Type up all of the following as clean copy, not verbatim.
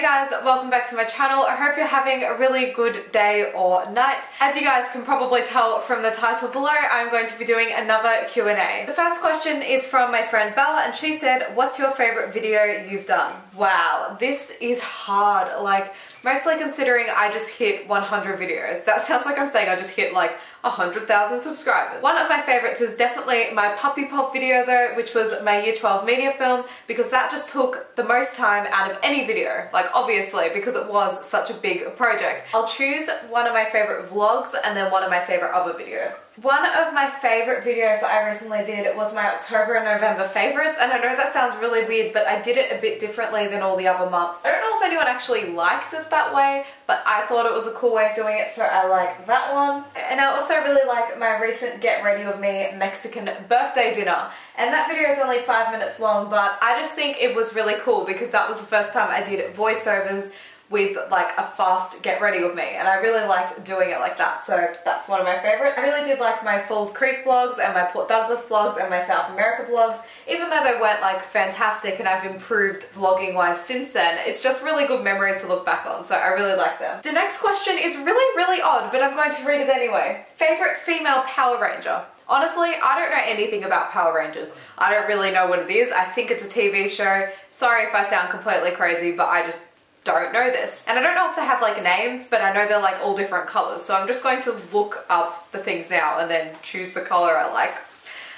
guys, welcome back to my channel. I hope you're having a really good day or night. As you guys can probably tell from the title below, I'm going to be doing another Q&A. The first question is from my friend Bella, and she said, what's your favorite video you've done? Wow, this is hard. Like, mostly considering I just hit 100 videos. That sounds like I'm saying I just hit like 100,000 subscribers. One of my favorites is definitely my puppy pop video though, which was my year 12 media film, because that just took the most time out of any video, like obviously, because it was such a big project. I'll choose one of my favorite vlogs and then one of my favorite other videos. One of my favorite videos that I recently did was my October and November favorites, and I know that sounds really weird, but I did it a bit differently than all the other months. I don't know if anyone actually liked it that way, but I thought it was a cool way of doing it, so I like that one. And I also really like my recent Get Ready With Me Mexican birthday dinner. And that video is only 5 minutes long, but I just think it was really cool because that was the first time I did voiceovers with like a fast get ready with me, and I really liked doing it like that, so that's one of my favorites. I really did like my Falls Creek vlogs and my Port Douglas vlogs and my South America vlogs, even though they weren't like fantastic and I've improved vlogging wise since then. It's just really good memories to look back on, so I really like them. The next question is really odd, but I'm going to read it anyway. Favorite female Power Ranger? Honestly, I don't know anything about Power Rangers. I don't really know what it is. I think it's a TV show. Sorry if I sound completely crazy, but I just don't know this. And I don't know if they have like names, but I know they're like all different colors. So I'm just going to look up the things now and then choose the color I like.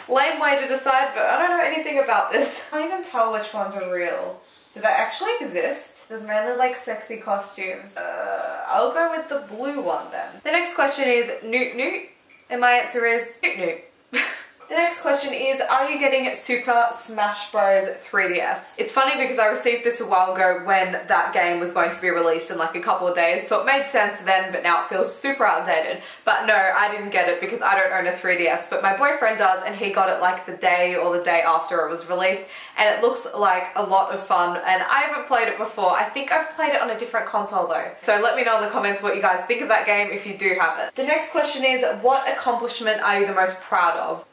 Lame way to decide, but I don't know anything about this. I can't even tell which ones are real. Do they actually exist? There's mainly like sexy costumes. I'll go with the blue one then. The next question is Newt Newt, and my answer is Newt Newt. The next question is, are you getting Super Smash Bros 3DS? It's funny because I received this a while ago when that game was going to be released in like a couple of days, so it made sense then, but now it feels super outdated. But no, I didn't get it because I don't own a 3DS, but my boyfriend does, and he got it like the day or the day after it was released, and it looks like a lot of fun, and I haven't played it before. I think I've played it on a different console though. So let me know in the comments what you guys think of that game if you do have it. The next question is, what accomplishment are you the most proud of?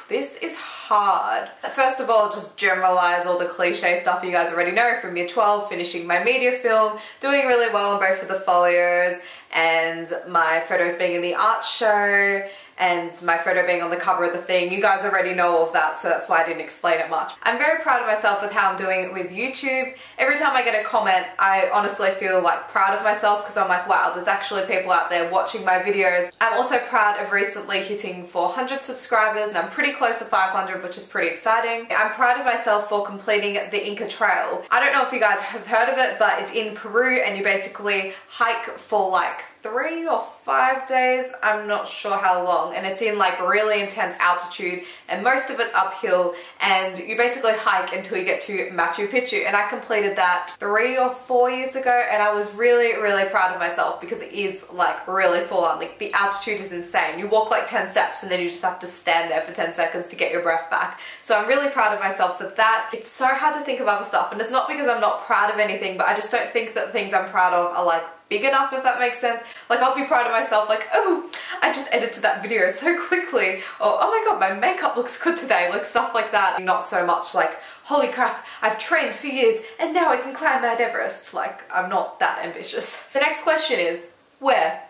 This is hard. First of all, just generalize all the cliche stuff you guys already know from year 12, finishing my media film, doing really well on both of the folios, and my photos being in the art show, and my photo being on the cover of the thing. You guys already know all of that, so that's why I didn't explain it much. I'm very proud of myself with how I'm doing with YouTube. Every time I get a comment, I honestly feel like proud of myself because I'm like, wow, there's actually people out there watching my videos. I'm also proud of recently hitting 400 subscribers, and I'm pretty close to 500, which is pretty exciting. I'm proud of myself for completing the Inca Trail. I don't know if you guys have heard of it, but it's in Peru, and you basically hike for like 3 or 5 days, I'm not sure how long, and it's in like really intense altitude, and most of it's uphill, and you basically hike until you get to Machu Picchu, and I completed that 3 or 4 years ago, and I was really proud of myself because it is like really full on. Like the altitude is insane. You walk like 10 steps and then you just have to stand there for 10 seconds to get your breath back. So I'm really proud of myself for that. It's so hard to think of other stuff, and it's not because I'm not proud of anything, but I just don't think that the things I'm proud of are like big enough, if that makes sense. Like I'll be proud of myself like, oh, I just edited that video so quickly, or oh my god, my makeup looks good today, like stuff like that. Not so much like, holy crap, I've trained for years and now I can climb Mount Everest. Like, I'm not that ambitious. The next question is, where?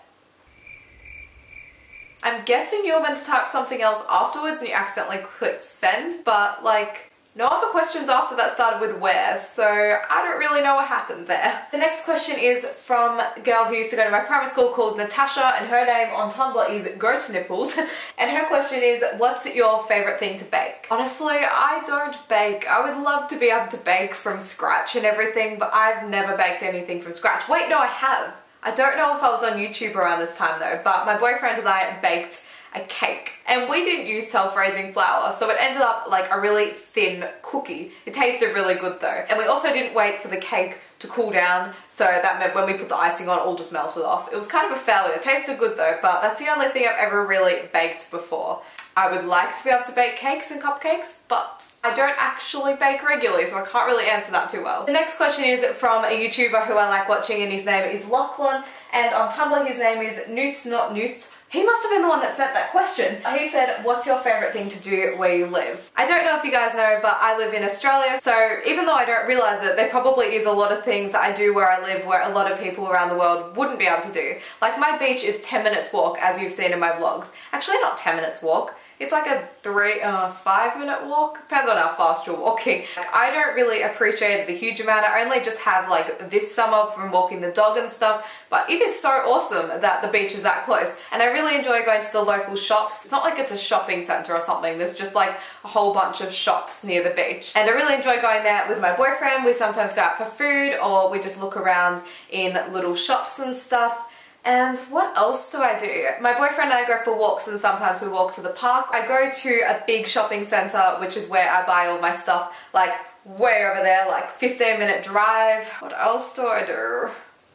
I'm guessing you were meant to type something else afterwards and you accidentally clicked send, but like, no other questions after that started with where, so I don't really know what happened there. The next question is from a girl who used to go to my primary school called Natasha, and her name on Tumblr is Goat Nipples. And her question is, what's your favourite thing to bake? Honestly, I don't bake. I would love to be able to bake from scratch and everything, but I've never baked anything from scratch. Wait, no, I have. I don't know if I was on YouTube around this time though, but my boyfriend and I baked a cake, and we didn't use self-raising flour, so it ended up like a really thin cookie. It tasted really good though, and we also didn't wait for the cake to cool down, so that meant when we put the icing on, it all just melted off. It was kind of a failure. It tasted good though, but that's the only thing I've ever really baked before. I would like to be able to bake cakes and cupcakes, but I don't actually bake regularly, so I can't really answer that too well. The next question is from a YouTuber who I like watching, and his name is Lachlan, and on Tumblr his name is Newts Not Newts. He must have been the one that sent that question. He said, what's your favourite thing to do where you live? I don't know if you guys know, but I live in Australia, so even though I don't realise it, there probably is a lot of things that I do where I live where a lot of people around the world wouldn't be able to do. Like my beach is 10 minutes walk, as you've seen in my vlogs. Actually not 10 minutes walk. It's like a 5-minute walk. Depends on how fast you're walking. Like, I don't really appreciate it a huge amount. I only just have like this summer from walking the dog and stuff, but it is so awesome that the beach is that close. And I really enjoy going to the local shops. It's not like it's a shopping centre or something. There's just like a whole bunch of shops near the beach. And I really enjoy going there with my boyfriend. We sometimes go out for food or we just look around in little shops and stuff. And what else do I do? My boyfriend and I go for walks and sometimes we walk to the park. I go to a big shopping centre, which is where I buy all my stuff, like way over there, like 15-minute drive. What else do I do?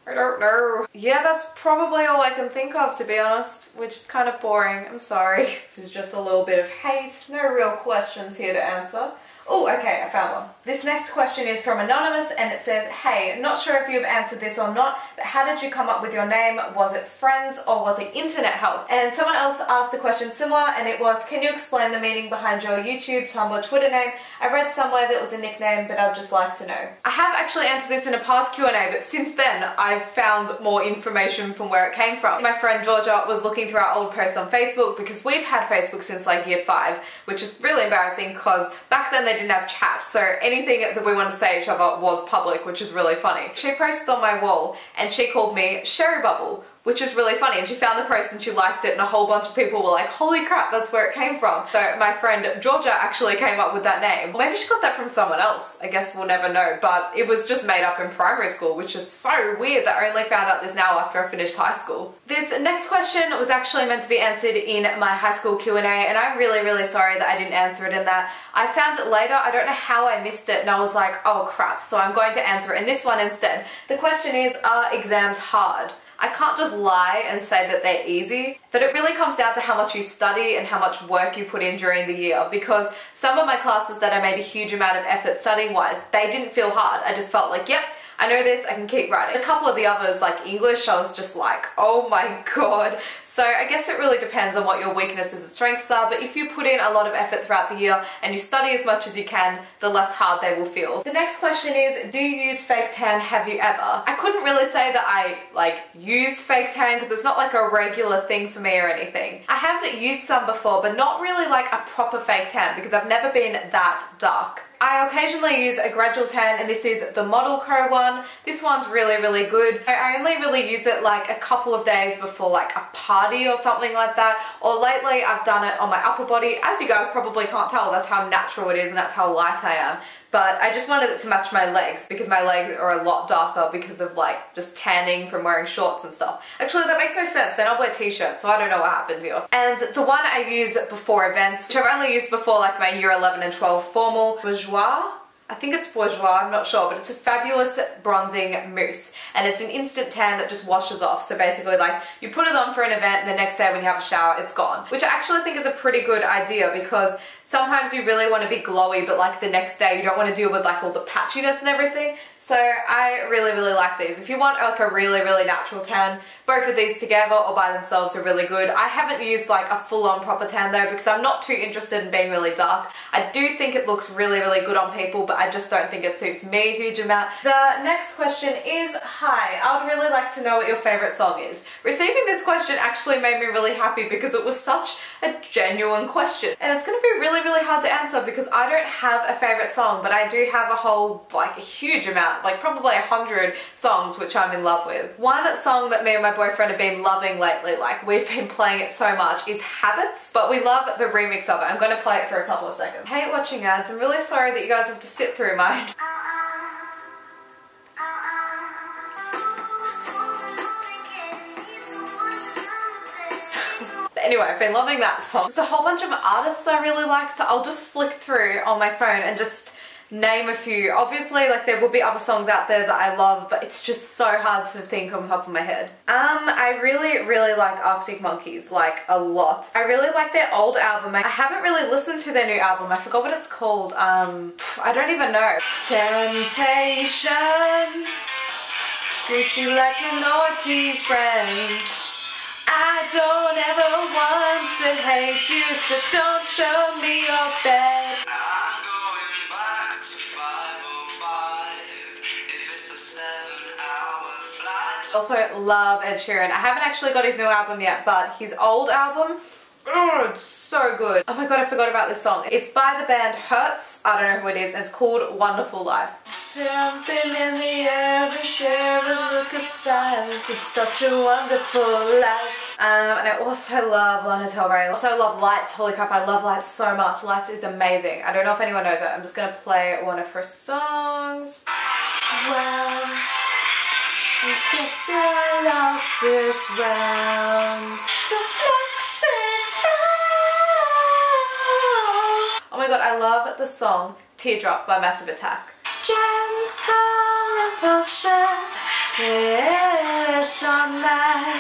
I don't know. Yeah, that's probably all I can think of, to be honest, which is kind of boring. I'm sorry. This is just a little bit of hate. No real questions here to answer. Oh, okay, I found one. This next question is from Anonymous and it says, hey, not sure if you've answered this or not, but how did you come up with your name? Was it friends or was it internet help? And someone else asked a question similar and it was, can you explain the meaning behind your YouTube, Tumblr, Twitter name? I read somewhere that it was a nickname, but I'd just like to know. I have actually answered this in a past Q&A, but since then I've found more information from where it came from. My friend Georgia was looking through our old posts on Facebook because we've had Facebook since like year 5, which is really embarrassing because back then they didn't have chat, so anything that we want to say to each other was public, which is really funny. She posted on my wall and she called me Sheribubble, which is really funny, and she found the post and she liked it and a whole bunch of people were like, holy crap, that's where it came from. So my friend Georgia actually came up with that name. Maybe she got that from someone else. I guess we'll never know, but it was just made up in primary school, which is so weird that I only found out this now after I finished high school. This next question was actually meant to be answered in my high school Q&A, and I'm really, really sorry that I didn't answer it in that. I found it later, I don't know how I missed it, and I was like, oh crap, so I'm going to answer it in this one instead. The question is, are exams hard? I can't just lie and say that they're easy, but it really comes down to how much you study and how much work you put in during the year, because some of my classes that I made a huge amount of effort studying wise, they didn't feel hard. I just felt like, yep, I know this, I can keep writing. A couple of the others, like English, I was just like, oh my god. So I guess it really depends on what your weaknesses and strengths are, but if you put in a lot of effort throughout the year and you study as much as you can, the less hard they will feel. The next question is, do you use fake tan? Have you ever? I couldn't really say that I use fake tan because it's not like a regular thing for me or anything. I have used some before, but not really like a proper fake tan because I've never been that dark. I occasionally use a gradual tan, and this is the Model Co one. This one's really, really good. I only really use it like a couple of days before like a party or something like that, or lately I've done it on my upper body. As you guys probably can't tell, that's how natural it is and that's how light I am. But I just wanted it to match my legs because my legs are a lot darker because of like just tanning from wearing shorts and stuff. Actually, that makes no sense. Then I'll wear t-shirts, so I don't know what happened here. And the one I use before events, which I've only used before like my year 11 and 12 formal, Bourgeois. I think it's Bourgeois, I'm not sure, but it's a fabulous bronzing mousse, and it's an instant tan that just washes off. So basically like you put it on for an event and the next day when you have a shower it's gone, which I actually think is a pretty good idea because sometimes you really want to be glowy, but like the next day you don't want to deal with like all the patchiness and everything. So I really, really like these. If you want like a really, really natural tan, both of these together or by themselves are really good. I haven't used like a full-on proper tan though because I'm not too interested in being really dark. I do think it looks really, really good on people, but I just don't think it suits me a huge amount. The next question is, hi, I would really like to know what your favorite song is. Receiving this question actually made me really happy because it was such a genuine question. And it's going to be really, really hard to answer because I don't have a favorite song, but I do have a whole, like a huge amount, like probably 100 songs which I'm in love with. One song that me and my boyfriend have been loving lately, like we've been playing it so much, is Habits, but we love the remix of it. I'm going to play it for a couple of seconds. I hate watching ads. I'm really sorry that you guys have to sit through mine. Anyway, I've been loving that song. There's a whole bunch of artists I really like, so I'll just flick through on my phone and just name a few. Obviously, like there will be other songs out there that I love, but it's just so hard to think on top of my head. I really, really like Arctic Monkeys, like a lot. I really like their old album. I haven't really listened to their new album. I forgot what it's called. I don't even know. Temptation, greet you like a naughty friend. I don't ever want to hate you, so don't show me your bed. I'm going back to 5:05 if it's a 7-hour flight. Also love Ed Sheeran. I haven't actually got his new album yet, but his old album, oh, it's so good. Oh my god, I forgot about this song. It's by the band Hurts. I don't know who it is, and it's called Wonderful Life. Something in the air, we share a look at style. It's such a wonderful life. And I also love Lana Del Rey. I also love Lights. Holy crap, I love Lights so much. Lights is amazing. I don't know if anyone knows it. I'm just gonna play one of her songs. Well, I guess I lost this round. So flex it out. Oh my god, I love the song Teardrop by Massive Attack. Gentle impulsion is on my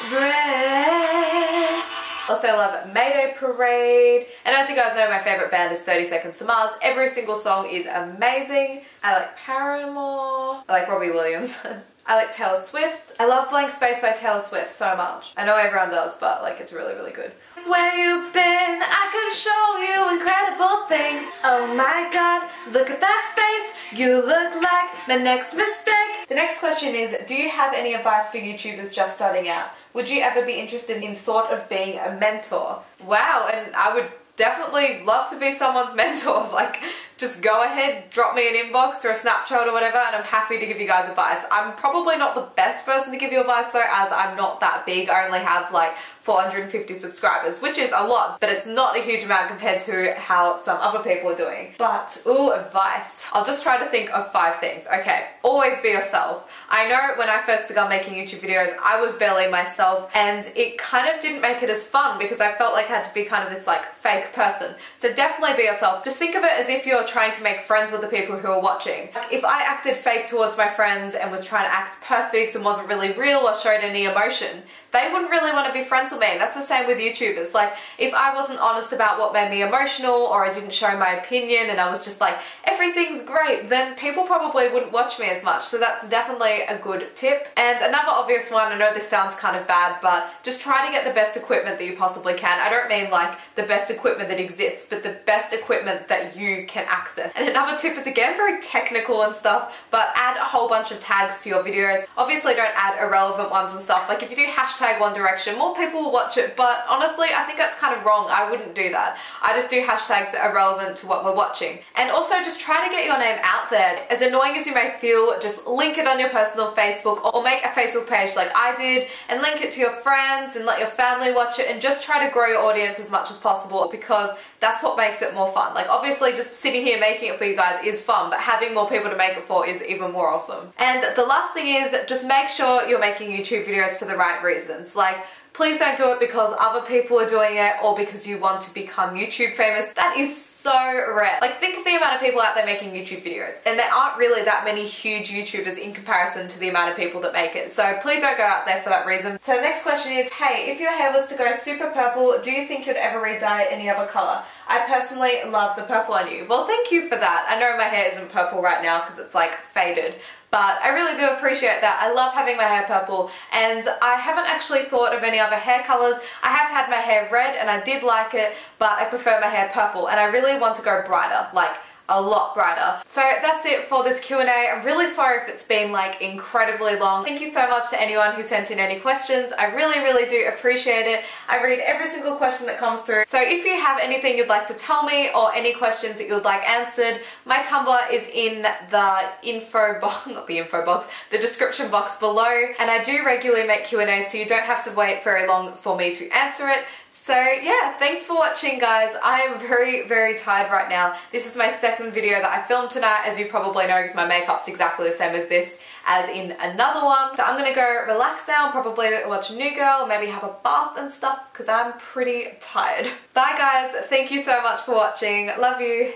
brain. Also I love Mayday Parade. And as you guys know, my favourite band is 30 Seconds to Mars. Every single song is amazing. I like Paramore. I like Robbie Williams. I like Taylor Swift. I love Blank Space by Taylor Swift so much. I know everyone does, but like it's really, really good. Where you been? I could show you incredible things. Oh my god, look at that face. You look like my next mistake. The next question is, do you have any advice for YouTubers just starting out? Would you ever be interested in sort of being a mentor? Wow, and I would definitely love to be someone's mentor. Like, just go ahead, drop me an inbox or a Snapchat or whatever, and I'm happy to give you guys advice. I'm probably not the best person to give you advice though, as I'm not that big. I only have like 450 subscribers, which is a lot, but it's not a huge amount compared to how some other people are doing. But, ooh, advice. I'll just try to think of 5 things. Okay, always be yourself. I know when I first began making YouTube videos, I was barely myself, and it kind of didn't make it as fun because I felt like I had to be kind of this like fake person. So definitely be yourself. Just think of it as if you're trying to make friends with the people who are watching. Like, if I acted fake towards my friends and was trying to act perfect and wasn't really real or showed any emotion, they wouldn't really want to be friends with me. That's the same with YouTubers. Like, if I wasn't honest about what made me emotional, or I didn't show my opinion and I was just like, everything's great, then people probably wouldn't watch me as much. So that's definitely a good tip. And another obvious one, I know this sounds kind of bad, but just try to get the best equipment that you possibly can. I don't mean like the best equipment that exists, but the best equipment that you can access. And another tip is, again, very technical and stuff, but add a whole bunch of tags to your videos. Obviously don't add irrelevant ones and stuff. Like, if you do hashtag One Direction, more people will watch it, but honestly I think that's kind of wrong. I wouldn't do that. I just do hashtags that are relevant to what we're watching. And also just try to get your name out there. As annoying as you may feel, just link it on your personal Facebook, or make a Facebook page like I did and link it to your friends and let your family watch it, and just try to grow your audience as much as possible, because that's what makes it more fun. Like, obviously just sitting here making it for you guys is fun, but having more people to make it for is even more awesome. And the last thing is, just make sure you're making YouTube videos for the right reasons. Like, please don't do it because other people are doing it or because you want to become YouTube famous. That is so rare. Like, think of the amount of people out there making YouTube videos, and there aren't really that many huge YouTubers in comparison to the amount of people that make it. So please don't go out there for that reason. So the next question is, hey, if your hair was to go super purple, do you think you'd ever re-dye it any other color? I personally love the purple on you. Well, thank you for that. I know my hair isn't purple right now because it's like faded, but I really do appreciate that. I love having my hair purple, and I haven't actually thought of any other hair colors. I have had my hair red and I did like it, but I prefer my hair purple, and I really want to go brighter, like a lot brighter. So that's it for this Q&A. I'm really sorry if it's been like incredibly long. Thank you so much to anyone who sent in any questions. I really, really do appreciate it. I read every single question that comes through. So if you have anything you'd like to tell me, or any questions that you would like answered, my Tumblr is in the info box, not the info box, the description box below. And I do regularly make Q&As, so you don't have to wait very long for me to answer it. So yeah, thanks for watching, guys. I am very, very tired right now. This is my second video that I filmed tonight, as you probably know, because my makeup's exactly the same as this, as in another one. So I'm gonna go relax now, probably watch New Girl, maybe have a bath and stuff, because I'm pretty tired. Bye guys, thank you so much for watching. Love you.